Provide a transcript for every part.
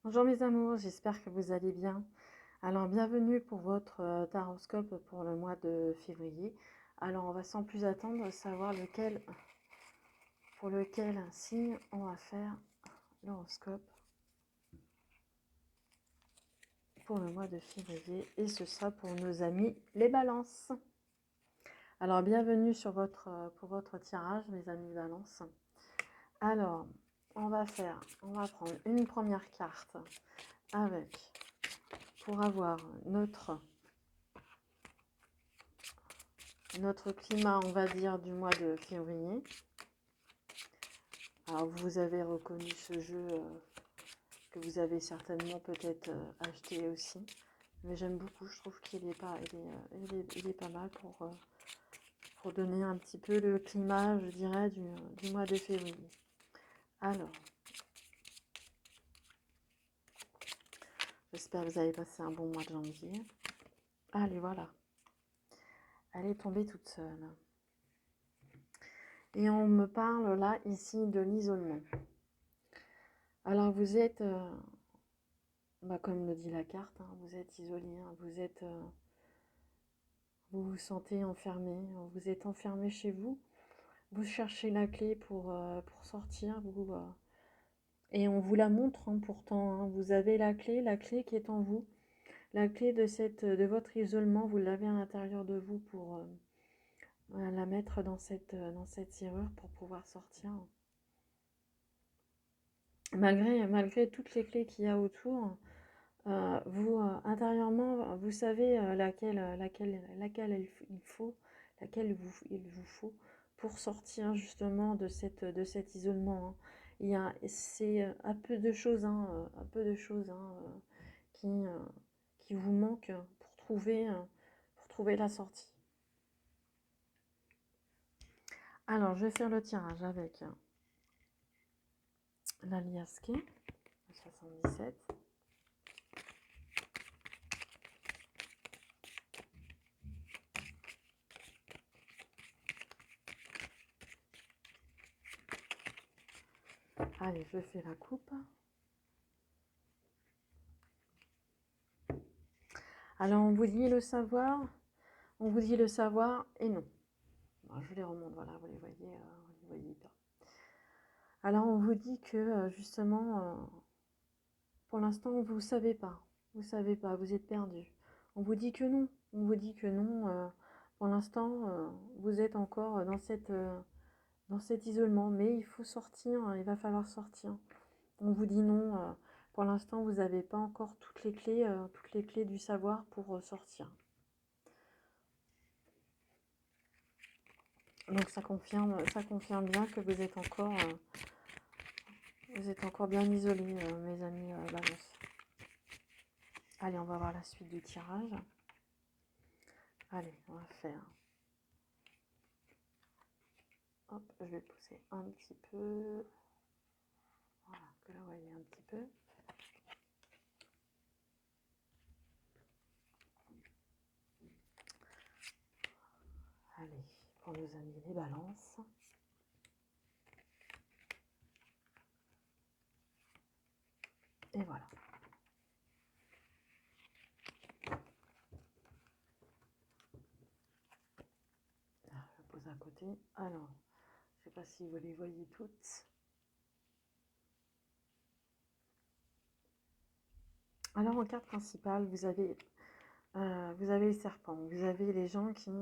Bonjour mes amours, j'espère que vous allez bien. Alors bienvenue pour votre taroscope pour le mois de février. Alors on va sans plus attendre savoir pour lequel signe on va faire l'horoscope pour le mois de février. Et ce sera pour nos amis les balances. Alors bienvenue pour votre tirage mes amis balances. Alors on va prendre une première carte pour avoir notre climat, on va dire, du mois de février. Alors, vous avez reconnu ce jeu que vous avez certainement peut-être acheté aussi. Mais j'aime beaucoup, je trouve qu'il est pas mal pour donner un petit peu le climat, je dirais, du mois de février. Alors, j'espère que vous avez passé un bon mois de janvier. Allez, voilà. Elle est tombée toute seule. Et on me parle là, ici, de l'isolement. Alors, vous êtes, comme le dit la carte, hein, vous êtes isolé, hein, vous vous sentez enfermé, vous êtes enfermé chez vous, vous cherchez la clé pour sortir, et on vous la montre hein, pourtant, hein, vous avez la clé qui est en vous, la clé de votre isolement, vous l'avez à l'intérieur de vous pour la mettre dans cette serrure pour pouvoir sortir. Malgré toutes les clés qu'il y a autour, vous intérieurement, vous savez laquelle il vous faut pour sortir justement de cet isolement. Hein. C'est un peu de choses, qui vous manquent pour trouver la sortie. Alors, je vais faire le tirage avec la Liasque 77. Allez, je fais la coupe. Alors, on vous dit le savoir et non. Alors, je les remonte, voilà, vous les voyez pas. Alors, on vous dit que justement, pour l'instant, vous savez pas, vous êtes perdu. On vous dit que non, pour l'instant, vous êtes encore dans cet isolement, mais il faut sortir, il va falloir sortir. On vous dit non, pour l'instant, vous n'avez pas encore toutes les clés du savoir pour sortir. Donc ça confirme bien que vous êtes encore bien isolés, mes amis balance. Allez, on va voir la suite du tirage. Allez, on va faire. Hop, je vais pousser un petit peu. Voilà, que là, vous voyez un petit peu. Allez, pour nos amis les balances. Et voilà. Là, je pose à côté. Alors, je ne sais pas si vous les voyez toutes. Alors, en carte principale, vous avez les serpents. Vous avez les gens qui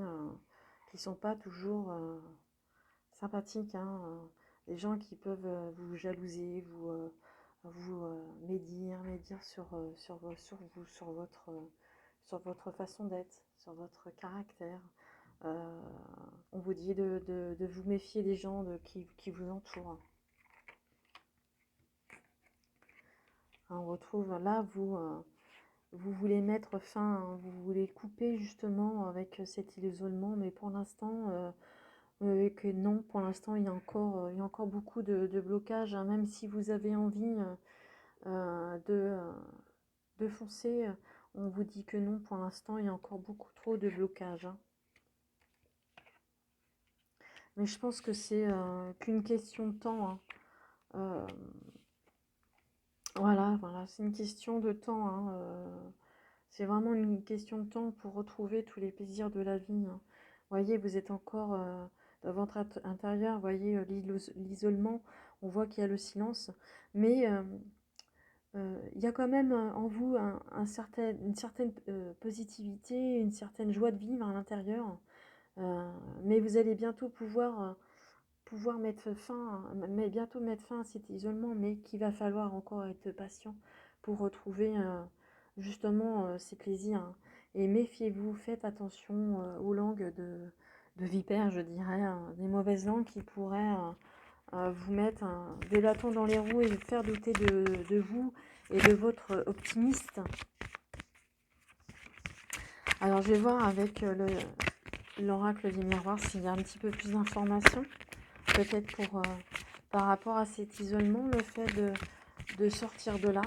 sont pas toujours sympathiques. Hein, les gens qui peuvent vous jalouser, vous médire sur vous, sur votre façon d'être, sur votre caractère. On vous dit de vous méfier des gens qui vous entourent. On retrouve là, vous voulez mettre fin, hein, vous voulez couper justement avec cet isolement, mais pour l'instant, que non, pour l'instant, il y a encore beaucoup de blocages, hein, même si vous avez envie de foncer, on vous dit que non, pour l'instant, il y a encore beaucoup trop de blocages. Hein. Mais je pense que c'est qu'une question de temps. Hein. Voilà, voilà, c'est une question de temps, hein, c'est vraiment une question de temps pour retrouver tous les plaisirs de la vie, hein. Voyez, vous êtes encore dans votre intérieur, voyez l'isolement, on voit qu'il y a le silence, mais il y a quand même en vous une certaine positivité, une certaine joie de vivre à l'intérieur, mais vous allez bientôt pouvoir mettre fin, mais bientôt mettre fin à cet isolement, mais qu'il va falloir encore être patient pour retrouver justement ces plaisirs, hein. Et méfiez-vous, faites attention aux langues de vipères, je dirais, des mauvaises langues qui pourraient vous mettre des bâtons dans les roues et vous faire douter de vous et de votre optimiste. Alors je vais voir avec l'oracle des miroirs s'il y a un petit peu plus d'informations. Peut-être pour par rapport à cet isolement, le fait de sortir de là.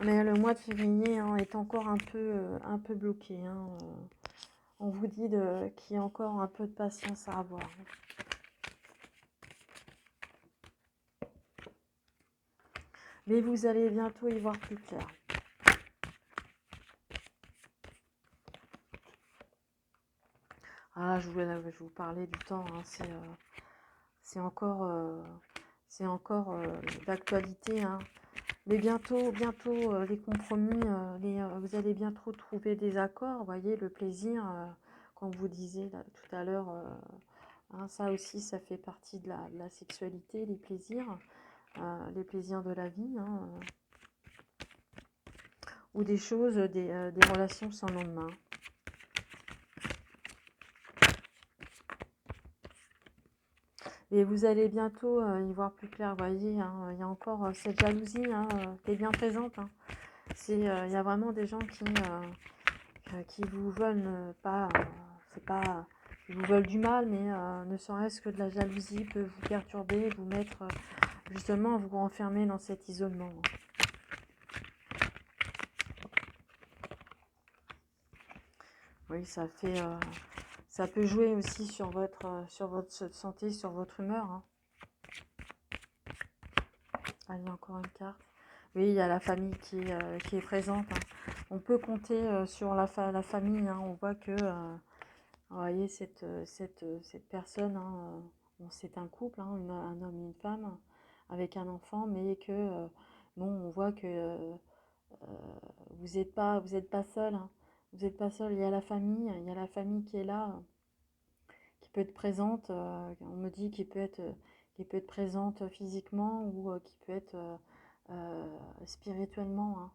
Mais le mois de février hein, est encore un peu bloqué, hein. On vous dit qu'il y a encore un peu de patience à avoir. Mais vous allez bientôt y voir plus clair. Ah, je vous parlais du temps, hein, c'est encore d'actualité, hein. Mais bientôt, les compromis, vous allez bientôt trouver des accords. Vous voyez, le plaisir, comme vous disiez là, tout à l'heure, hein, ça aussi, ça fait partie de la sexualité, les plaisirs de la vie, hein, ou des choses, des relations sans lendemain. Et vous allez bientôt y voir plus clair, vous voyez, hein, il y a encore cette jalousie hein, qui est bien présente, hein. Il y a vraiment des gens qui vous veulent pas, c'est pas, qui vous veulent du mal, mais ne serait-ce que de la jalousie peut vous perturber, vous mettre justement, vous renfermer dans cet isolement. Oui, ça peut jouer aussi sur votre santé, sur votre humeur, hein. Allez, encore une carte. Oui, il y a la famille qui est présente, hein. On peut compter sur la famille, hein. On voit que, vous voyez, cette personne, hein, bon, c'est un couple, hein, un homme et une femme, avec un enfant, mais que, bon, on voit que vous êtes pas seul, hein. Vous n'êtes pas seul, il y a la famille qui est là, qui peut être présente, on me dit qui peut être présente physiquement ou qui peut être spirituellement,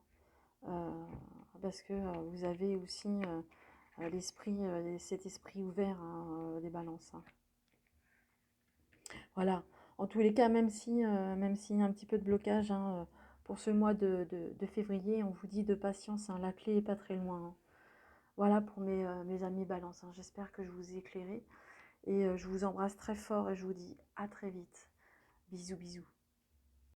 hein. Parce que vous avez aussi cet esprit ouvert hein, des balances, hein. Voilà. En tous les cas, même s'il y a un petit peu de blocage hein, pour ce mois de février, on vous dit de patience, hein, la clé est pas très loin, hein. Voilà pour mes amis balances, hein. J'espère que je vous ai éclairé et je vous embrasse très fort et je vous dis à très vite. Bisous, bisous.